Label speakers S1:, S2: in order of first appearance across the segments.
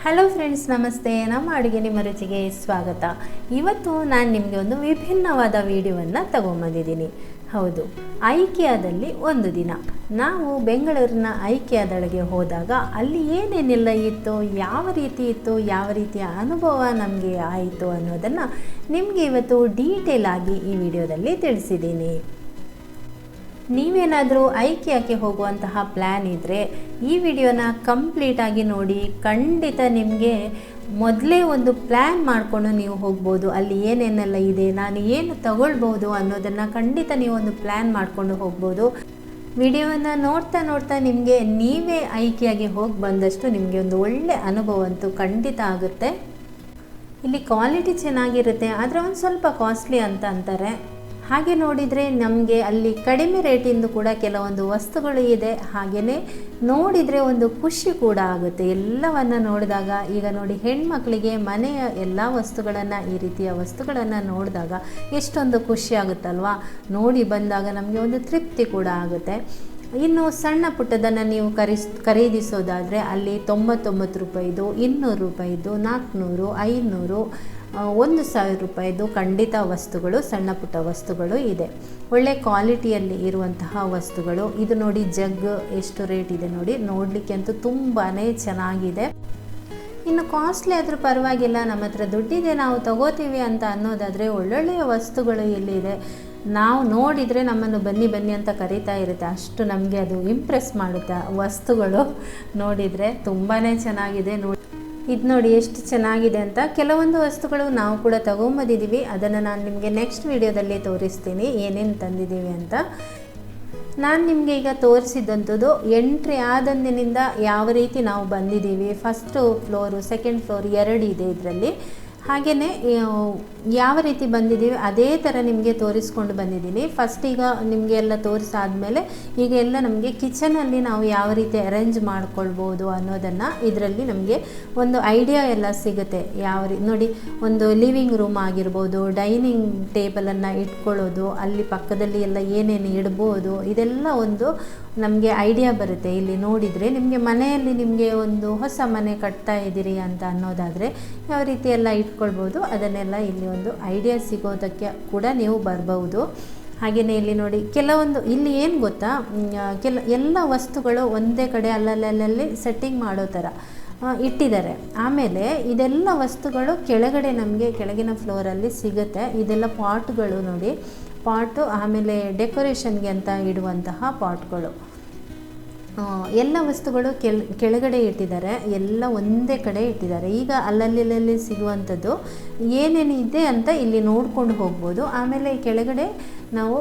S1: Hello friends, ನಮಸ್ತೆ. ನಮ್ಮ ಅಡುಗೆ ನಿಮ್ಮ ರುಚಿಗೆ ಸ್ವಾಗತ. ಇವತ್ತು ನಾನು ನಿಮಗೆ ಒಂದು ವಿಭಿನ್ನವಾದ ವಿಡಿಯೋವನ್ನು ತಗೊಂಬಂದಿದ್ದೀನಿ. ಹೌದು, ಐಕಿಯಾದಲ್ಲಿ ಒಂದು ದಿನ. ನಾವು ಬೆಂಗಳೂರಿನ ಐಕಿಯಾದೊಳಗೆ ಹೋದಾಗ ಅಲ್ಲಿ ಏನೇನೆಲ್ಲ ಇತ್ತು, ಯಾವ ರೀತಿ ಇತ್ತು, ಯಾವ ರೀತಿಯ ಅನುಭವ ನಮಗೆ ಆಯಿತು ಅನ್ನೋದನ್ನು ನಿಮಗೆ ಇವತ್ತು ಡೀಟೇಲ್ ಆಗಿ ಈ ವಿಡಿಯೋದಲ್ಲಿ ತಿಳಿಸಿದ್ದೀನಿ. ನೀವೇನಾದರೂ ಐಕಿಯಾಕ್ಕೆ ಹೋಗುವಂತಹ ಪ್ಲ್ಯಾನ್ ಇದ್ದರೆ ಈ ವಿಡಿಯೋನ ಕಂಪ್ಲೀಟಾಗಿ ನೋಡಿ. ಖಂಡಿತ ನಿಮಗೆ ಮೊದಲೇ ಒಂದು ಪ್ಲ್ಯಾನ್ ಮಾಡಿಕೊಂಡು ನೀವು ಹೋಗ್ಬೋದು. ಅಲ್ಲಿ ಏನೇನೆಲ್ಲ ಇದೆ, ನಾನು ಏನು ತಗೊಳ್ಬೋದು ಅನ್ನೋದನ್ನು ಖಂಡಿತ ನೀವು ಒಂದು ಪ್ಲ್ಯಾನ್ ಮಾಡಿಕೊಂಡು ಹೋಗ್ಬೋದು. ವಿಡಿಯೋವನ್ನು ನೋಡ್ತಾ ನೋಡ್ತಾ ನಿಮಗೆ ನೀವೇ ಐಕಿಯಾಗೆ ಹೋಗಿ ಬಂದಷ್ಟು ನಿಮಗೆ ಒಂದು ಒಳ್ಳೆಯ ಅನುಭವ ಅಂತೂ ಖಂಡಿತ ಆಗುತ್ತೆ. ಇಲ್ಲಿ ಕ್ವಾಲಿಟಿ ಚೆನ್ನಾಗಿರುತ್ತೆ, ಆದರೆ ಒಂದು ಸ್ವಲ್ಪ ಕಾಸ್ಟ್ಲಿ ಅಂತ ಅಂತಾರೆ. ಹಾಗೆ ನೋಡಿದರೆ ನಮಗೆ ಅಲ್ಲಿ ಕಡಿಮೆ ರೇಟಿಂದು ಕೂಡ ಕೆಲವೊಂದು ವಸ್ತುಗಳು ಇದೆ. ಹಾಗೆಯೇ ನೋಡಿದರೆ ಒಂದು ಖುಷಿ ಕೂಡ ಆಗುತ್ತೆ ಎಲ್ಲವನ್ನು ನೋಡಿದಾಗ. ಈಗ ನೋಡಿ, ಹೆಣ್ಮಕ್ಳಿಗೆ ಮನೆಯ ಎಲ್ಲ ವಸ್ತುಗಳನ್ನು, ಈ ರೀತಿಯ ವಸ್ತುಗಳನ್ನು ನೋಡಿದಾಗ ಎಷ್ಟೊಂದು ಖುಷಿ ಆಗುತ್ತಲ್ವ. ನೋಡಿ ಬಂದಾಗ ನಮಗೆ ಒಂದು ತೃಪ್ತಿ ಕೂಡ ಆಗುತ್ತೆ. ಇನ್ನು ಸಣ್ಣ ಪುಟ್ಟದನ್ನು ನೀವು ಖರೀದಿಸೋದಾದರೆ ಅಲ್ಲಿ 99 ರೂಪಾಯಿದು, 200 ರೂಪಾಯಿದು, 400, 500, 1000 ರೂಪಾಯಿದು ಖಂಡಿತ ವಸ್ತುಗಳು, ಸಣ್ಣ ಪುಟ್ಟ ವಸ್ತುಗಳು ಇದೆ. ಒಳ್ಳೆ ಕ್ವಾಲಿಟಿಯಲ್ಲಿ ಇರುವಂತಹ ವಸ್ತುಗಳು. ಇದು ನೋಡಿ, ಜಗ್ ಎಷ್ಟು ರೇಟ್ ಇದೆ ನೋಡಿ, ನೋಡಲಿಕ್ಕೆ ಅಂತೂ ತುಂಬಾ ಚೆನ್ನಾಗಿದೆ. ಇನ್ನು ಕಾಸ್ಟ್ಲಿ ಆದರೂ ಪರವಾಗಿಲ್ಲ, ನಮ್ಮ ಹತ್ರ ದುಡ್ಡಿದೆ, ನಾವು ತಗೋತೀವಿ ಅಂತ ಅನ್ನೋದಾದರೆ ಒಳ್ಳೊಳ್ಳೆಯ ವಸ್ತುಗಳು ಇಲ್ಲಿದೆ. ನಾವು ನೋಡಿದರೆ ನಮ್ಮನ್ನು ಬನ್ನಿ ಬನ್ನಿ ಅಂತ ಕರೀತಾ ಇರುತ್ತೆ, ಅಷ್ಟು ನಮಗೆ ಅದು ಇಂಪ್ರೆಸ್ ಮಾಡುತ್ತೆ. ವಸ್ತುಗಳು ನೋಡಿದರೆ ತುಂಬಾ ಚೆನ್ನಾಗಿದೆ. ಇದು ನೋಡಿ ಎಷ್ಟು ಚೆನ್ನಾಗಿದೆ ಅಂತ. ಕೆಲವೊಂದು ವಸ್ತುಗಳು ನಾವು ಕೂಡ ತೊಗೊಂಬಂದಿದ್ದೀವಿ, ಅದನ್ನು ನಾನು ನಿಮಗೆ ನೆಕ್ಸ್ಟ್ ವಿಡಿಯೋದಲ್ಲಿ ತೋರಿಸ್ತೀನಿ ಏನೇನು ತಂದಿದ್ದೀವಿ ಅಂತ. ನಾನು ನಿಮಗೆ ಈಗ ತೋರಿಸಿದಂಥದ್ದು ಎಂಟ್ರಿ ಆದಂದಿನಿಂದ ಯಾವ ರೀತಿ ನಾವು ಬಂದಿದ್ದೀವಿ. ಫಸ್ಟು ಫ್ಲೋರು, ಸೆಕೆಂಡ್ ಫ್ಲೋರ್ 2 ಇದೆ ಇದರಲ್ಲಿ. ಹಾಗೆಯೇ ಯಾವ ರೀತಿ ಬಂದಿದ್ದೀವಿ ಅದೇ ಥರ ನಿಮಗೆ ತೋರಿಸ್ಕೊಂಡು ಬಂದಿದ್ದೀನಿ. ಫಸ್ಟ್ ಈಗ ನಿಮಗೆ ಎಲ್ಲ ತೋರಿಸಾದ್ಮೇಲೆ ಈಗ ಎಲ್ಲ ನಮಗೆ ಕಿಚನಲ್ಲಿ ನಾವು ಯಾವ ರೀತಿ ಅರೇಂಜ್ ಮಾಡ್ಕೊಳ್ಬೋದು ಅನ್ನೋದನ್ನು ಇದರಲ್ಲಿ ನಮಗೆ ಒಂದು ಐಡಿಯಾ ಎಲ್ಲ ಸಿಗುತ್ತೆ. ನೋಡಿ, ಒಂದು ಲಿವಿಂಗ್ ರೂಮ್ ಆಗಿರ್ಬೋದು, ಡೈನಿಂಗ್ ಟೇಬಲನ್ನು ಇಟ್ಕೊಳ್ಳೋದು, ಅಲ್ಲಿ ಪಕ್ಕದಲ್ಲಿ ಎಲ್ಲ ಏನೇನು ಇಡ್ಬೋದು, ಇದೆಲ್ಲ ಒಂದು ನಮಗೆ ಐಡಿಯಾ ಬರುತ್ತೆ. ಇಲ್ಲಿ ನೋಡಿದರೆ ನಿಮಗೆ ಮನೆಯಲ್ಲಿ ನಿಮಗೆ ಒಂದು ಹೊಸ ಮನೆ ಕಟ್ತಾ ಇದ್ದೀರಿ ಅಂತ ಅನ್ನೋದಾದರೆ ಯಾವ ರೀತಿ ಎಲ್ಲ ಇಟ್ಕೊಳ್ಬೋದು, ಅದನ್ನೆಲ್ಲ ಇಲ್ಲಿ ಒಂದು ಐಡಿಯಾ ಸಿಗೋದಕ್ಕೆ ಕೂಡ ನೀವು ಬರ್ಬೋದು. ಹಾಗೆಯೇ ಇಲ್ಲಿ ನೋಡಿ, ಕೆಲವೊಂದು ಇಲ್ಲಿ ಏನು ಗೊತ್ತಾ, ಎಲ್ಲ ವಸ್ತುಗಳು ಒಂದೇ ಕಡೆ ಅಲ್ಲಲ್ಲಿ ಸೆಟ್ಟಿಂಗ್ ಮಾಡೋ ಥರ ಇಟ್ಟಿದ್ದಾರೆ. ಆಮೇಲೆ ಇದೆಲ್ಲ ವಸ್ತುಗಳು ಕೆಳಗಡೆ ನಮಗೆ ಕೆಳಗಿನ ಫ್ಲೋರಲ್ಲಿ ಸಿಗುತ್ತೆ. ಇದೆಲ್ಲ ಪಾಟ್ಗಳು ನೋಡಿ, ಪಾಟು, ಆಮೇಲೆ ಡೆಕೋರೇಷನ್ಗೆ ಅಂತ ಇಡುವಂತಹ ಪಾಟ್ಗಳು. ಎಲ್ಲ ವಸ್ತುಗಳು ಕೆಳಗಡೆ ಇಟ್ಟಿದ್ದಾರೆ, ಎಲ್ಲ ಒಂದೇ ಕಡೆ ಇಟ್ಟಿದ್ದಾರೆ. ಈಗ ಅಲ್ಲಲ್ಲಿ ಸಿಗುವಂಥದ್ದು ಏನೇನು ಇದೆ ಅಂತ ಇಲ್ಲಿ ನೋಡ್ಕೊಂಡು ಹೋಗ್ಬೋದು. ಆಮೇಲೆ ಕೆಳಗಡೆ ನಾವು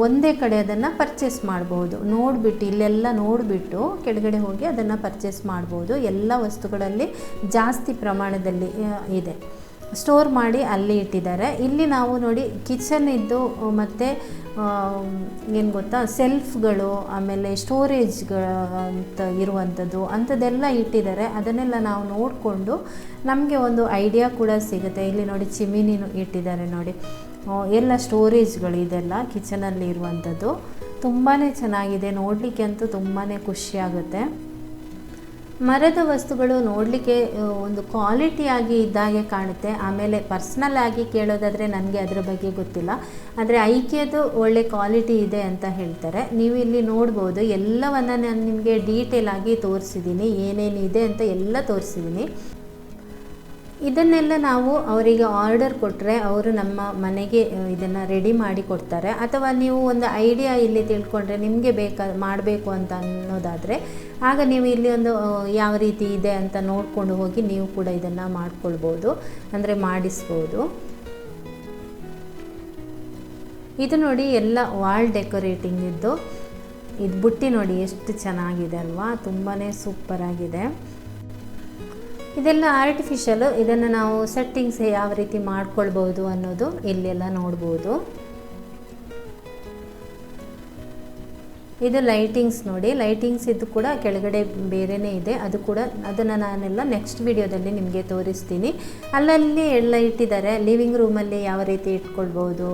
S1: ಒಂದೇ ಕಡೆ ಅದನ್ನು ಪರ್ಚೇಸ್ ಮಾಡ್ಬೋದು. ನೋಡಿಬಿಟ್ಟು ಇಲ್ಲೆಲ್ಲ ನೋಡಿಬಿಟ್ಟು ಕೆಳಗಡೆ ಹೋಗಿ ಅದನ್ನು ಪರ್ಚೇಸ್ ಮಾಡ್ಬೋದು. ಎಲ್ಲ ವಸ್ತುಗಳಲ್ಲಿ ಜಾಸ್ತಿ ಪ್ರಮಾಣದಲ್ಲಿ ಇದೆ, ಸ್ಟೋರ್ ಮಾಡಿ ಅಲ್ಲಿ ಇಟ್ಟಿದ್ದಾರೆ. ಇಲ್ಲಿ ನಾವು ನೋಡಿ ಕಿಚನ್ ಇದ್ದು ಮತ್ತು ಏನು ಗೊತ್ತಾ, ಸೆಲ್ಫ್ಗಳು, ಆಮೇಲೆ ಸ್ಟೋರೇಜ್ಗಳು ಅಂತ ಇರುವಂಥದ್ದು ಅಂಥದ್ದೆಲ್ಲ ಇಟ್ಟಿದ್ದಾರೆ. ಅದನ್ನೆಲ್ಲ ನಾವು ನೋಡಿಕೊಂಡು ನಮಗೆ ಒಂದು ಐಡಿಯಾ ಕೂಡ ಸಿಗುತ್ತೆ. ಇಲ್ಲಿ ನೋಡಿ, ಚಿಮಿನಿನೂ ಇಟ್ಟಿದ್ದಾರೆ ನೋಡಿ, ಎಲ್ಲ ಸ್ಟೋರೇಜ್ಗಳು ಇದೆಲ್ಲ ಕಿಚನಲ್ಲಿ ಇರುವಂಥದ್ದು. ತುಂಬಾ ಚೆನ್ನಾಗಿದೆ, ನೋಡಲಿಕ್ಕೆ ಅಂತೂ ತುಂಬಾ ಖುಷಿಯಾಗುತ್ತೆ. ಮರದ ವಸ್ತುಗಳು ನೋಡಲಿಕ್ಕೆ ಒಂದು ಕ್ವಾಲಿಟಿಯಾಗಿ ಇದ್ದಾಗೆ ಕಾಣುತ್ತೆ. ಆಮೇಲೆ ಪರ್ಸ್ನಲ್ ಆಗಿ ಕೇಳೋದಾದರೆ ನನಗೆ ಅದರ ಬಗ್ಗೆ ಗೊತ್ತಿಲ್ಲ, ಆದರೆ ಐಕಿಯಾದು ಒಳ್ಳೆ ಕ್ವಾಲಿಟಿ ಇದೆ ಅಂತ ಹೇಳ್ತಾರೆ. ನೀವು ಇಲ್ಲಿ ನೋಡ್ಬೋದು, ಎಲ್ಲವನ್ನು ನಾನು ನಿಮಗೆ ಡೀಟೇಲ್ ಆಗಿ ತೋರಿಸಿದ್ದೀನಿ, ಏನೇನಿದೆ ಅಂತ ಎಲ್ಲ ತೋರಿಸಿದ್ದೀನಿ. ಇದನ್ನೆಲ್ಲ ನಾವು ಅವರಿಗೆ ಆರ್ಡರ್ ಕೊಟ್ಟರೆ ಅವರು ನಮ್ಮ ಮನೆಗೆ ಇದನ್ನು ರೆಡಿ ಮಾಡಿ ಕೊಡ್ತಾರೆ. ಅಥವಾ ನೀವು ಒಂದು ಐಡಿಯಾ ಇಲ್ಲಿ ತಿಳ್ಕೊಂಡ್ರೆ ನಿಮಗೆ ಮಾಡಬೇಕು ಅಂತ ಅನ್ನೋದಾದರೆ ಆಗ ನೀವು ಇಲ್ಲಿ ಒಂದು ಯಾವ ರೀತಿ ಇದೆ ಅಂತ ನೋಡಿಕೊಂಡು ಹೋಗಿ ನೀವು ಕೂಡ ಇದನ್ನು ಮಾಡ್ಕೊಳ್ಬೋದು, ಅಂದರೆ ಮಾಡಿಸ್ಬೋದು. ಇದು ನೋಡಿ, ಎಲ್ಲ ವಾಲ್ ಡೆಕೋರೇಟಿಂಗ್ ಇದ್ದು. ಇದು ಬುಟ್ಟಿ ನೋಡಿ ಎಷ್ಟು ಚೆನ್ನಾಗಿದೆ ಅಲ್ವಾ, ತುಂಬಾ ಸೂಪರಾಗಿದೆ. ಇದೆಲ್ಲ ಆರ್ಟಿಫಿಷಿಯಲ್, ಇದನ್ನು ನಾವು ಸೆಟ್ಟಿಂಗ್ಸ್ ಯಾವ ರೀತಿ ಮಾಡ್ಕೊಳ್ಬೋದು ಅನ್ನೋದು ಇಲ್ಲೆಲ್ಲ ನೋಡ್ಬೋದು. ಇದು ಲೈಟಿಂಗ್ಸ್ ನೋಡಿ, ಲೈಟಿಂಗ್ಸ್ ಇದು ಕೂಡ ಕೆಳಗಡೆ ಬೇರೆಯೇ ಇದೆ. ಅದನ್ನು ನಾನೆಲ್ಲ ನೆಕ್ಸ್ಟ್ ವಿಡಿಯೋದಲ್ಲಿ ನಿಮಗೆ ತೋರಿಸ್ತೀನಿ. ಅಲ್ಲಲ್ಲಿ ಎಲ್ಲ ಇಟ್ಟಿದ್ದಾರೆ. ಲಿವಿಂಗ್ ರೂಮಲ್ಲಿ ಯಾವ ರೀತಿ ಇಟ್ಕೊಳ್ಬೋದು,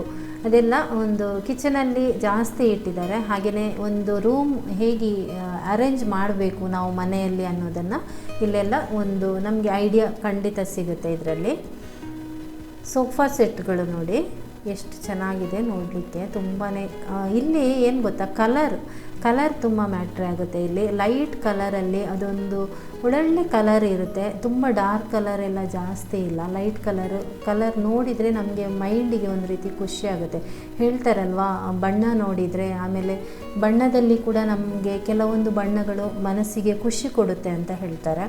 S1: ಅದೆಲ್ಲ ಒಂದು ಕಿಚನಲ್ಲಿ ಜಾಸ್ತಿ ಇಟ್ಟಿದ್ದಾರೆ. ಹಾಗೆಯೇ ಒಂದು ರೂಮ್ ಹೇಗೆ ಅರೇಂಜ್ ಮಾಡಬೇಕು ನಾವು ಮನೆಯಲ್ಲಿ ಅನ್ನೋದನ್ನು ಇಲ್ಲೆಲ್ಲ ಒಂದು ನಮಗೆ ಐಡಿಯಾ ಖಂಡಿತ ಸಿಗುತ್ತೆ ಇದರಲ್ಲಿ. ಸೋಫಾ ಸೆಟ್ಗಳು ನೋಡಿ ಎಷ್ಟು ಚೆನ್ನಾಗಿದೆ ನೋಡಲಿಕ್ಕೆ. ತುಂಬಾ ಇಲ್ಲಿ ಏನು ಗೊತ್ತಾ, ಕಲರ್ ತುಂಬ ಮ್ಯಾಟ್ರ್ ಆಗುತ್ತೆ. ಇಲ್ಲಿ ಲೈಟ್ ಕಲರಲ್ಲಿ ಅದೊಂದು ಒಳ್ಳೆ ಕಲರ್ ಇರುತ್ತೆ, ತುಂಬ ಡಾರ್ಕ್ ಕಲರ್ ಎಲ್ಲ ಜಾಸ್ತಿ ಇಲ್ಲ. ಲೈಟ್ ಕಲರ್ ನೋಡಿದರೆ ನಮಗೆ ಮೈಂಡಿಗೆ ಒಂದು ರೀತಿ ಖುಷಿ ಆಗುತ್ತೆ. ಹೇಳ್ತಾರಲ್ವಾ, ಬಣ್ಣ ನೋಡಿದರೆ, ಆಮೇಲೆ ಬಣ್ಣದಲ್ಲಿ ಕೂಡ ನಮಗೆ ಕೆಲವೊಂದು ಬಣ್ಣಗಳು ಮನಸ್ಸಿಗೆ ಖುಷಿ ಕೊಡುತ್ತೆ ಅಂತ ಹೇಳ್ತಾರೆ.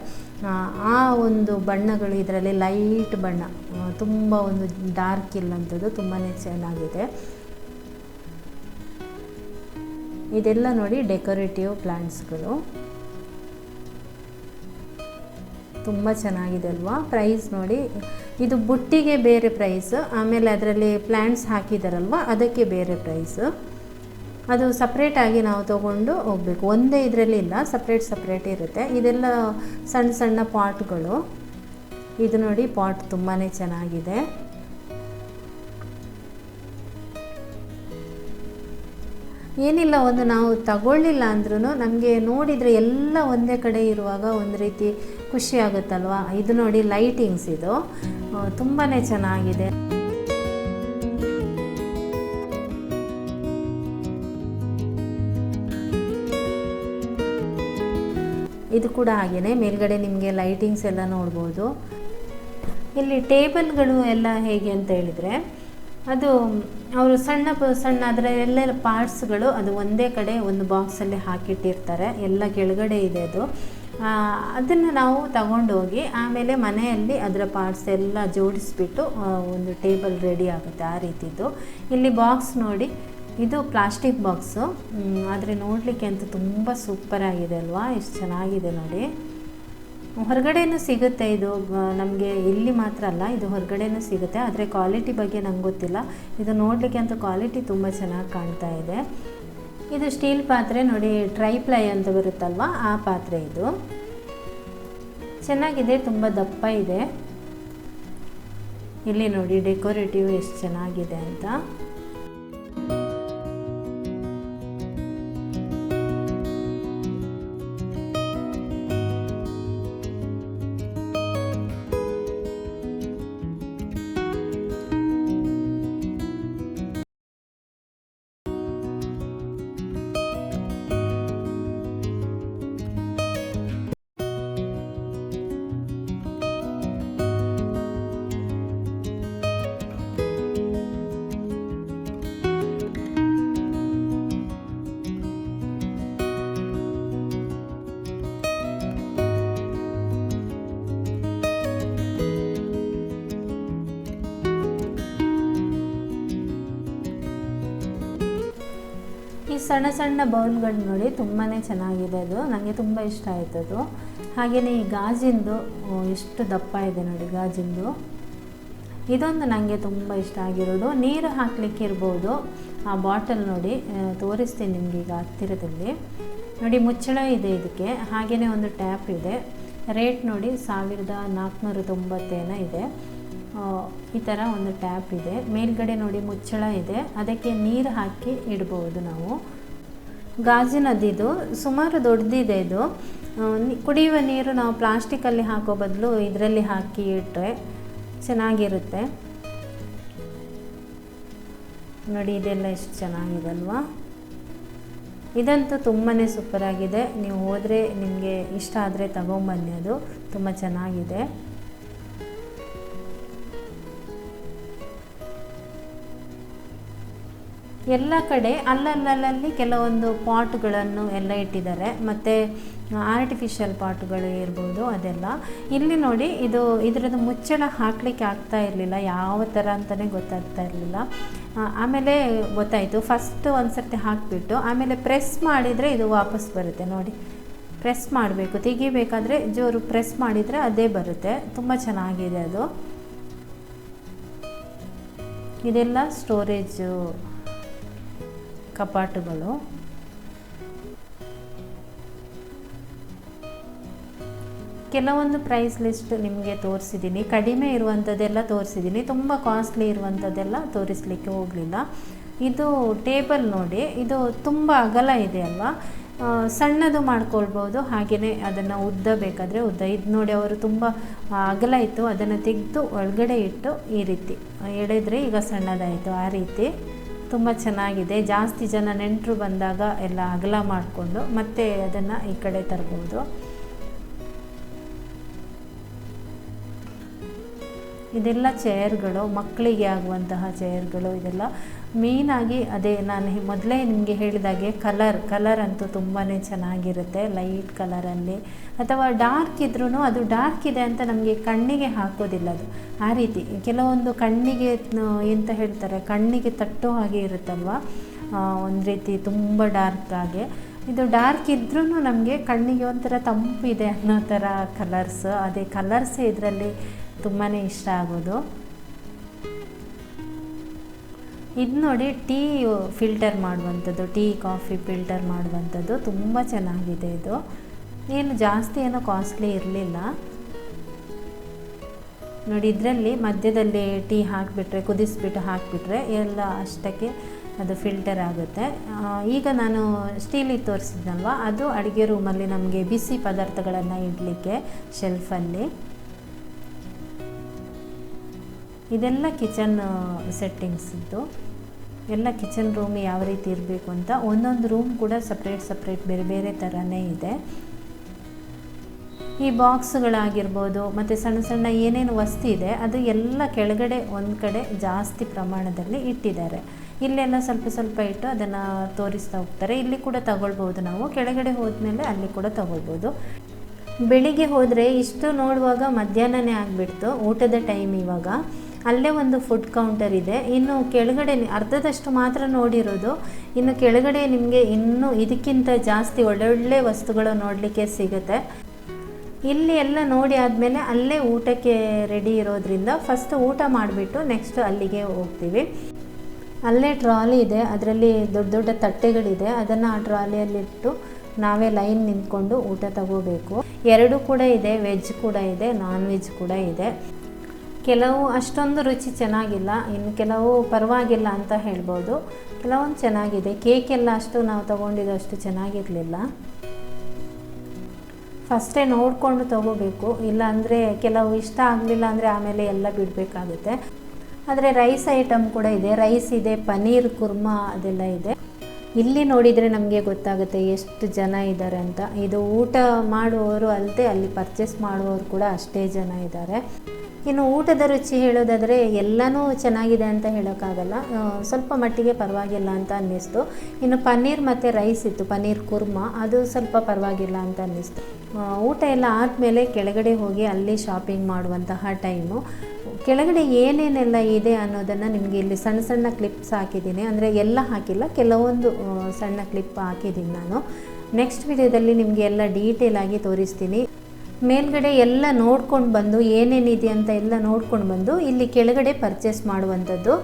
S1: ಆ ಒಂದು ಬಣ್ಣಗಳು ಇದರಲ್ಲಿ ಲೈಟ್ ಬಣ್ಣ, ತುಂಬ ಒಂದು ಡಾರ್ಕ್ ಇಲ್ಲಂಥದ್ದು, ತುಂಬಾ ಚೆನ್ನಾಗಿದೆ. ಇದೆಲ್ಲ ನೋಡಿ ಡೆಕೋರೇಟಿವ್ ಪ್ಲಾಂಟ್ಸ್ಗಳು, ತುಂಬ ಚೆನ್ನಾಗಿದೆ ಅಲ್ವಾ. ಪ್ರೈಸ್ ನೋಡಿ, ಇದು ಬುಟ್ಟಿಗೆ ಬೇರೆ ಪ್ರೈಸ್, ಆಮೇಲೆ ಅದರಲ್ಲಿ ಪ್ಲ್ಯಾಂಟ್ಸ್ ಹಾಕಿದಾರಲ್ವ ಅದಕ್ಕೆ ಬೇರೆ ಪ್ರೈಸ್. ಅದು ಸಪ್ರೇಟಾಗಿ ನಾವು ತೊಗೊಂಡು ಹೋಗಬೇಕು, ಒಂದೇ ಇದರಲ್ಲಿ ಇಲ್ಲ, ಸಪ್ರೇಟ್ ಇರುತ್ತೆ. ಇದೆಲ್ಲ ಸಣ್ಣ ಸಣ್ಣ ಪಾಟ್ಗಳು. ಇದು ನೋಡಿ ಪಾಟ್ ತುಂಬಾ ಚೆನ್ನಾಗಿದೆ. ಏನಿಲ್ಲ, ಒಂದು ನಾವು ತಗೊಳ್ಳಿಲ್ಲ ಅಂದ್ರೂ ನಮಗೆ ನೋಡಿದರೆ ಎಲ್ಲ ಒಂದೇ ಕಡೆ ಇರುವಾಗ ಒಂದು ರೀತಿ ಖುಷಿ ಆಗುತ್ತಲ್ವ. ಇದು ನೋಡಿ ಲೈಟಿಂಗ್ಸ್, ಇದು ತುಂಬಾ ಚೆನ್ನಾಗಿದೆ. ಇದು ಕೂಡ ಹಾಗೆಯೇ ಮೇಲ್ಗಡೆ ನಿಮಗೆ ಲೈಟಿಂಗ್ಸ್ ಎಲ್ಲ ನೋಡ್ಬೋದು. ಇಲ್ಲಿ ಟೇಬಲ್ಗಳು ಎಲ್ಲ ಹೇಗೆ ಅಂತ ಹೇಳಿದರೆ, ಅದು ಅವರು ಸಣ್ಣ ಅದರ ಎಲ್ಲ ಪಾರ್ಟ್ಸ್ಗಳು ಅದು ಒಂದೇ ಕಡೆ ಒಂದು ಬಾಕ್ಸಲ್ಲಿ ಹಾಕಿಟ್ಟಿರ್ತಾರೆ. ಎಲ್ಲ ಕೆಳಗಡೆ ಇದೆ ಅದು. ಅದನ್ನು ನಾವು ತಗೊಂಡೋಗಿ ಆಮೇಲೆ ಮನೆಯಲ್ಲಿ ಅದರ ಪಾರ್ಟ್ಸ್ ಎಲ್ಲ ಜೋಡಿಸ್ಬಿಟ್ಟು ಒಂದು ಟೇಬಲ್ ರೆಡಿ ಆಗುತ್ತೆ, ಆ ರೀತಿದ್ದು. ಇಲ್ಲಿ ಬಾಕ್ಸ್ ನೋಡಿ, ಇದು ಪ್ಲಾಸ್ಟಿಕ್ ಬಾಕ್ಸು, ಆದರೆ ನೋಡಲಿಕ್ಕೆ ಅಂತೂ ತುಂಬ ಸೂಪರಾಗಿದೆ ಅಲ್ವಾ, ಎಷ್ಟು ಚೆನ್ನಾಗಿದೆ ನೋಡಿ. ಹೊರಗಡೆನೂ ಸಿಗುತ್ತೆ ಇದು, ನಮಗೆ ಇಲ್ಲಿ ಮಾತ್ರ ಅಲ್ಲ, ಇದು ಹೊರಗಡೆನೂ ಸಿಗುತ್ತೆ. ಆದರೆ ಕ್ವಾಲಿಟಿ ಬಗ್ಗೆ ನಂಗೆ ಗೊತ್ತಿಲ್ಲ. ಇದು ನೋಡಲಿಕ್ಕೆ ಅಂತೂ ಕ್ವಾಲಿಟಿ ತುಂಬ ಚೆನ್ನಾಗಿ ಕಾಣ್ತಾ ಇದೆ. ಇದು ಸ್ಟೀಲ್ ಪಾತ್ರೆ ನೋಡಿ, ಟ್ರೈಪ್ಲೈ ಅಂತ ಬರುತ್ತಲ್ವ, ಆ ಪಾತ್ರೆ ಇದು ಚೆನ್ನಾಗಿದೆ, ತುಂಬ ದಪ್ಪ ಇದೆ. ಇಲ್ಲಿ ನೋಡಿ ಡೆಕೋರೇಟಿವ್ ಎಷ್ಟು ಚೆನ್ನಾಗಿದೆ ಅಂತ. ಈ ಸಣ್ಣ ಸಣ್ಣ ಬೌಲ್ಗಳು ನೋಡಿ ತುಂಬಾ ಚೆನ್ನಾಗಿದೆ, ಅದು ನನಗೆ ತುಂಬ ಇಷ್ಟ ಆಯಿತು ಅದು. ಹಾಗೆಯೇ ಈ ಗಾಜಿಂದು ಎಷ್ಟು ದಪ್ಪ ಇದೆ ನೋಡಿ, ಗಾಜಿಂದು ಇದೊಂದು ನನಗೆ ತುಂಬ ಇಷ್ಟ ಆಗಿರೋದು. ನೀರು ಹಾಕಲಿಕ್ಕೆ ಇರ್ಬೋದು, ಆ ಬಾಟಲ್ ನೋಡಿ ತೋರಿಸ್ತೀನಿ ನಿಮಗೆ ಈಗ ಹತ್ತಿರದಲ್ಲಿ. ನೋಡಿ ಮುಚ್ಚಳ ಇದೆ ಇದಕ್ಕೆ, ಹಾಗೆಯೇ ಒಂದು ಟ್ಯಾಪ್ ಇದೆ. ರೇಟ್ ನೋಡಿ 1490 ಇದೆ. ಈ ಥರ ಒಂದು ಟ್ಯಾಪ್ ಇದೆ. ಮೇಲ್ಗಡೆ ನೋಡಿ ಮುಚ್ಚಳ ಇದೆ, ಅದಕ್ಕೆ ನೀರು ಹಾಕಿ ಇಡ್ಬೋದು ನಾವು. ಗಾಜಿನದಿದು ಸುಮಾರು ದೊಡ್ಡದಿದೆ ಇದು. ಕುಡಿಯುವ ನೀರು ನಾವು ಪ್ಲಾಸ್ಟಿಕಲ್ಲಿ ಹಾಕೋ ಬದಲು ಇದರಲ್ಲಿ ಹಾಕಿ ಇಟ್ಟರೆ ಚೆನ್ನಾಗಿರುತ್ತೆ ನೋಡಿ. ಇದೆಲ್ಲ ಎಷ್ಟು ಚೆನ್ನಾಗಿದೆ ಅಲ್ವಾ. ಇದಂತೂ ತುಂಬಾ ಸೂಪರಾಗಿದೆ. ನೀವು ಹೋದರೆ ನಿಮಗೆ ಇಷ್ಟ ಆದರೆ ತಗೊಂಬನ್ನಿ, ಅದು ತುಂಬ ಚೆನ್ನಾಗಿದೆ. ಎಲ್ಲ ಕಡೆ ಅಲ್ಲಲ್ಲಿ ಕೆಲವೊಂದು ಪಾಟ್ಗಳನ್ನು ಎಲ್ಲ ಇಟ್ಟಿದ್ದಾರೆ, ಮತ್ತು ಆರ್ಟಿಫಿಷಿಯಲ್ ಪಾಟ್ಗಳು ಇರ್ಬೋದು ಅದೆಲ್ಲ. ಇಲ್ಲಿ ನೋಡಿ ಇದರದ್ದು ಮುಚ್ಚಳ ಹಾಕಲಿಕ್ಕೆ ಆಗ್ತಾ ಇರಲಿಲ್ಲ, ಯಾವ ಥರ ಅಂತಲೇ ಗೊತ್ತಾಗ್ತಾ ಇರಲಿಲ್ಲ. ಆಮೇಲೆ ಗೊತ್ತಾಯಿತು, ಫಸ್ಟ್ ಒಂದು ಸರ್ತಿ ಹಾಕಿಬಿಟ್ಟು ಆಮೇಲೆ ಪ್ರೆಸ್ ಮಾಡಿದರೆ ಇದು ವಾಪಸ್ ಬರುತ್ತೆ ನೋಡಿ. ಪ್ರೆಸ್ ಮಾಡಬೇಕು, ತೆಗಿಬೇಕಾದ್ರೆ ಜೋರು ಪ್ರೆಸ್ ಮಾಡಿದರೆ ಅದೇ ಬರುತ್ತೆ. ತುಂಬ ಚೆನ್ನಾಗಿದೆ ಅದು. ಇದೆಲ್ಲ ಸ್ಟೋರೇಜು ಕೆಲವೊಂದು ಪ್ರೈಸ್ ಲಿಸ್ಟ್ ನಿಮಗೆ ತೋರಿಸಿದ್ದೀನಿ, ಕಡಿಮೆ ಇರುವಂಥದ್ದೆಲ್ಲ ತೋರಿಸಿದ್ದೀನಿ, ತುಂಬ ಕಾಸ್ಟ್ಲಿ ಇರುವಂಥದ್ದೆಲ್ಲ ತೋರಿಸಲಿಕ್ಕೆ ಹೋಗಲಿಲ್ಲ. ಇದು ಟೇಬಲ್ ನೋಡಿ, ಇದು ತುಂಬ ಅಗಲ ಇದೆ ಅಲ್ವಾ, ಸಣ್ಣದು ಮಾಡ್ಕೊಳ್ಬೋದು, ಹಾಗೆಯೇ ಅದನ್ನು ಉದ್ದ ಬೇಕಾದರೆ ಉದ್ದ. ಇದು ನೋಡಿ ಅವರು ತುಂಬ ಅಗಲ ಇತ್ತು, ಅದನ್ನು ತೆಗೆದು ಒಳಗಡೆ ಇಟ್ಟು ಈ ರೀತಿ ಎಳೆದ್ರೆ ಈಗ ಸಣ್ಣದಾಯಿತು. ಆ ರೀತಿ ತುಂಬ ಚೆನ್ನಾಗಿದೆ. ಜಾಸ್ತಿ ಜನ ನೆಂಟರು ಬಂದಾಗ ಎಲ್ಲ ಅಗಲ ಮಾಡಿಕೊಂಡು ಮತ್ತೆ ಅದನ್ನು ಈ ಕಡೆ ತರ್ಬೋದು. ಇದೆಲ್ಲ ಚೇರ್ಗಳು, ಮಕ್ಕಳಿಗೆ ಆಗುವಂತಹ ಚೇರ್ಗಳು. ಇದೆಲ್ಲ ಮೇಯ್ನಾಗಿ ಅದೇ ನಾನು ಮೊದಲೇ ನಿಮಗೆ ಹೇಳಿದಾಗೆ ಕಲರ್ ಅಂತೂ ತುಂಬಾ ಚೆನ್ನಾಗಿರುತ್ತೆ. ಲೈಟ್ ಕಲರಲ್ಲಿ ಅಥವಾ ಡಾರ್ಕ್ ಇದ್ರೂ ಅದು ಡಾರ್ಕ್ ಇದೆ ಅಂತ ನಮಗೆ ಕಣ್ಣಿಗೆ ಹಾಕೋದಿಲ್ಲ. ಅದು ಆ ರೀತಿ ಕೆಲವೊಂದು ಕಣ್ಣಿಗೆ ಎಂತ ಹೇಳ್ತಾರೆ, ಕಣ್ಣಿಗೆ ತಟ್ಟೋ ಹಾಗೆ ಇರುತ್ತಲ್ವ, ಒಂದು ರೀತಿ ತುಂಬ ಡಾರ್ಕ್ ಆಗಿ. ಇದು ಡಾರ್ಕ್ ಇದ್ರೂ ನಮಗೆ ಕಣ್ಣಿಗೆ ಒಂಥರ ತಂಪಿದೆ ಅನ್ನೋ ಥರ ಕಲರ್ಸ್. ಅದೇ ಕಲರ್ಸೇ ಇದರಲ್ಲಿ ತುಂಬಾ ಇಷ್ಟ ಆಗೋದು. ಇದು ನೋಡಿ ಟೀ ಫಿಲ್ಟರ್ ಮಾಡುವಂಥದ್ದು, ಟೀ ಕಾಫಿ ಫಿಲ್ಟರ್ ಮಾಡುವಂಥದ್ದು ತುಂಬ ಚೆನ್ನಾಗಿದೆ. ಇದು ಏನು ಜಾಸ್ತಿ ಏನೋ ಕಾಸ್ಟ್ಲಿ ಇರಲಿಲ್ಲ ನೋಡಿ. ಇದರಲ್ಲಿ ಮಧ್ಯದಲ್ಲಿ ಟೀ ಹಾಕಿಬಿಟ್ರೆ, ಕುದಿಸ್ಬಿಟ್ಟು ಹಾಕಿಬಿಟ್ರೆ ಎಲ್ಲ ಅಷ್ಟಕ್ಕೆ ಅದು ಫಿಲ್ಟರ್ ಆಗುತ್ತೆ. ಈಗ ನಾನು ಸ್ಟೀಲಿಗೆ ತೋರಿಸಿದ್ನಲ್ವ, ಅದು ಅಡುಗೆ ರೂಮಲ್ಲಿ ನಮಗೆ ಬಿಸಿ ಪದಾರ್ಥಗಳನ್ನು ಇಡಲಿಕ್ಕೆ ಶೆಲ್ಫಲ್ಲಿ. ಇದೆಲ್ಲ ಕಿಚನ್ ಸೆಟ್ಟಿಂಗ್ಸಿದ್ದು, ಎಲ್ಲ ಕಿಚನ್ ರೂಮ್ ಯಾವ ರೀತಿ ಇರಬೇಕು ಅಂತ ಒಂದೊಂದು ರೂಮ್ ಕೂಡ ಸಪ್ರೇಟ್ ಬೇರೆ ಬೇರೆ ಥರನೇ ಇದೆ. ಈ ಬಾಕ್ಸ್ಗಳಾಗಿರ್ಬೋದು ಮತ್ತು ಸಣ್ಣ ಸಣ್ಣ ಏನೇನು ವಸ್ತು ಇದೆ ಅದು ಎಲ್ಲ ಕೆಳಗಡೆ ಒಂದು ಕಡೆ ಜಾಸ್ತಿ ಪ್ರಮಾಣದಲ್ಲಿ ಇಟ್ಟಿದ್ದಾರೆ. ಇಲ್ಲೆಲ್ಲ ಸ್ವಲ್ಪ ಇಟ್ಟು ಅದನ್ನು ತೋರಿಸ್ತಾ ಹೋಗ್ತಾರೆ. ಇಲ್ಲಿ ಕೂಡ ತಗೊಳ್ಬೋದು ನಾವು, ಕೆಳಗಡೆ ಹೋದ್ಮೇಲೆ ಅಲ್ಲಿ ಕೂಡ ತಗೊಳ್ಬೋದು. ಬೆಳಿಗ್ಗೆ ಹೋದರೆ ಇಷ್ಟು ನೋಡುವಾಗ ಮಧ್ಯಾಹ್ನನೇ ಆಗಿಬಿಡ್ತು, ಊಟದ ಟೈಮ್. ಇವಾಗ ಅಲ್ಲೇ ಒಂದು ಫುಡ್ ಕೌಂಟರ್ ಇದೆ. ಇನ್ನು ಕೆಳಗಡೆ ಅರ್ಧದಷ್ಟು ಮಾತ್ರ ನೋಡಿರೋದು, ಇನ್ನು ಕೆಳಗಡೆ ನಿಮಗೆ ಇನ್ನೂ ಇದಕ್ಕಿಂತ ಜಾಸ್ತಿ ಒಳ್ಳೊಳ್ಳೆ ವಸ್ತುಗಳು ನೋಡಲಿಕ್ಕೆ ಸಿಗುತ್ತೆ. ಇಲ್ಲಿ ಎಲ್ಲ ನೋಡಿ ಆದಮೇಲೆ ಅಲ್ಲೇ ಊಟಕ್ಕೆ ರೆಡಿ ಇರೋದ್ರಿಂದ ಫಸ್ಟ್ ಊಟ ಮಾಡಿಬಿಟ್ಟು ನೆಕ್ಸ್ಟ್ ಅಲ್ಲಿಗೆ ಹೋಗ್ತೀವಿ. ಅಲ್ಲೇ ಟ್ರಾಲಿ ಇದೆ, ಅದರಲ್ಲಿ ದೊಡ್ಡ ದೊಡ್ಡ ತಟ್ಟೆಗಳಿದೆ. ಅದನ್ನು ಆ ಟ್ರಾಲಿಯಲ್ಲಿಟ್ಟು ನಾವೇ ಲೈನ್ ನಿಂತ್ಕೊಂಡು ಊಟ ತಗೋಬೇಕು. ಎರಡೂ ಕೂಡ ಇದೆ, ವೆಜ್ ಕೂಡ ಇದೆ, ನಾನ್ ವೆಜ್ ಕೂಡ ಇದೆ. ಕೆಲವು ಅಷ್ಟೊಂದು ರುಚಿ ಚೆನ್ನಾಗಿಲ್ಲ, ಇನ್ನು ಕೆಲವು ಪರವಾಗಿಲ್ಲ ಅಂತ ಹೇಳ್ಬೋದು. ಕೆಲವೊಂದು ಚೆನ್ನಾಗಿದೆ. ಕೇಕ್ ಎಲ್ಲ ಅಷ್ಟು ನಾವು ತೊಗೊಂಡಿದ್ದು ಅಷ್ಟು ಚೆನ್ನಾಗಿರಲಿಲ್ಲ. ಫಸ್ಟೇ ನೋಡಿಕೊಂಡು ತೊಗೋಬೇಕು, ಇಲ್ಲ ಅಂದರೆ ಕೆಲವು ಇಷ್ಟ ಆಗಲಿಲ್ಲ ಅಂದರೆ ಆಮೇಲೆ ಎಲ್ಲ ಬಿಡಬೇಕಾಗುತ್ತೆ. ಆದರೆ ರೈಸ್ ಐಟಮ್ ಕೂಡ ಇದೆ, ರೈಸ್ ಇದೆ, ಪನ್ನೀರ್ ಕುರ್ಮಾ ಅದೆಲ್ಲ ಇದೆ. ಇಲ್ಲಿ ನೋಡಿದರೆ ನಮಗೆ ಗೊತ್ತಾಗುತ್ತೆ ಎಷ್ಟು ಜನ ಇದ್ದಾರೆ ಅಂತ. ಇದು ಊಟ ಮಾಡುವವರು ಅಲ್ಲದೆ ಅಲ್ಲಿ ಪರ್ಚೇಸ್ ಮಾಡುವವರು ಕೂಡ ಅಷ್ಟೇ ಜನ ಇದ್ದಾರೆ. ಇನ್ನು ಊಟದ ರುಚಿ ಹೇಳೋದಾದರೆ ಎಲ್ಲನೂ ಚೆನ್ನಾಗಿದೆ ಅಂತ ಹೇಳೋಕ್ಕಾಗಲ್ಲ, ಸ್ವಲ್ಪ ಮಟ್ಟಿಗೆ ಪರವಾಗಿಲ್ಲ ಅಂತ ಅನ್ನಿಸ್ತು. ಇನ್ನು ಪನ್ನೀರ್ ಮತ್ತು ರೈಸ್ ಇತ್ತು, ಪನ್ನೀರ್ ಕುರ್ಮಾ, ಅದು ಸ್ವಲ್ಪ ಪರವಾಗಿಲ್ಲ ಅಂತ ಅನ್ನಿಸ್ತು. ಊಟ ಎಲ್ಲ ಆದಮೇಲೆ ಕೆಳಗಡೆ ಹೋಗಿ ಅಲ್ಲಿ ಶಾಪಿಂಗ್ ಮಾಡುವಂತಹ ಟೈಮು. ಕೆಳಗಡೆ ಏನೇನೆಲ್ಲ ಇದೆ ಅನ್ನೋದನ್ನು ನಿಮಗೆ ಇಲ್ಲಿ ಸಣ್ಣ ಸಣ್ಣ ಕ್ಲಿಪ್ಸ್ ಹಾಕಿದ್ದೀನಿ. ಅಂದರೆ ಎಲ್ಲ ಹಾಕಿಲ್ಲ, ಕೆಲವೊಂದು ಸಣ್ಣ ಕ್ಲಿಪ್ ಹಾಕಿದ್ದೀನಿ ನಾನು. ನೆಕ್ಸ್ಟ್ ವಿಡಿಯೋದಲ್ಲಿ ನಿಮಗೆ ಎಲ್ಲ ಡೀಟೇಲ್ ಆಗಿ ತೋರಿಸ್ತೀನಿ. ಮೇಲ್ಗಡೆ ಎಲ್ಲ ನೋಡ್ಕೊಂಡು ಬಂದು ಏನೇನಿದೆ ಅಂತ ಎಲ್ಲ ನೋಡ್ಕೊಂಡು ಬಂದು ಇಲ್ಲಿ ಕೆಳಗಡೆ ಪರ್ಚೇಸ್ ಮಾಡುವಂಥದ್ದು.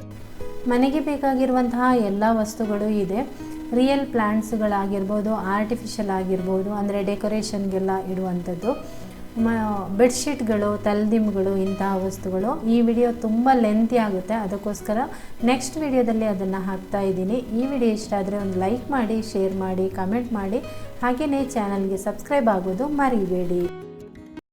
S1: ಮನೆಗೆ ಬೇಕಾಗಿರುವಂತಹ ಎಲ್ಲ ವಸ್ತುಗಳು ಇದೆ. ರಿಯಲ್ ಪ್ಲ್ಯಾಂಟ್ಸ್ಗಳಾಗಿರ್ಬೋದು, ಆರ್ಟಿಫಿಷಿಯಲ್ ಆಗಿರ್ಬೋದು, ಅಂದರೆ ಡೆಕೋರೇಷನ್ಗೆಲ್ಲ ಇಡುವಂಥದ್ದು, ಬೆಡ್ಶೀಟ್ಗಳು, ತಲೆದಿಂಬುಗಳು, ಇಂತಹ ವಸ್ತುಗಳು. ಈ ವಿಡಿಯೋ ತುಂಬ ಲೆಂತಿ ಆಗುತ್ತೆ, ಅದಕ್ಕೋಸ್ಕರ ನೆಕ್ಸ್ಟ್ ವಿಡಿಯೋದಲ್ಲಿ ಅದನ್ನು ಹಾಕ್ತಾ ಇದ್ದೀನಿ. ಈ ವಿಡಿಯೋ ಇಷ್ಟ ಆದರೆ ಒಂದು ಲೈಕ್ ಮಾಡಿ, ಶೇರ್ ಮಾಡಿ, ಕಮೆಂಟ್ ಮಾಡಿ, ಹಾಗೆಯೇ ಚಾನಲ್ಗೆ ಸಬ್ಸ್ಕ್ರೈಬ್ ಆಗೋದು ಮರಿಬೇಡಿ.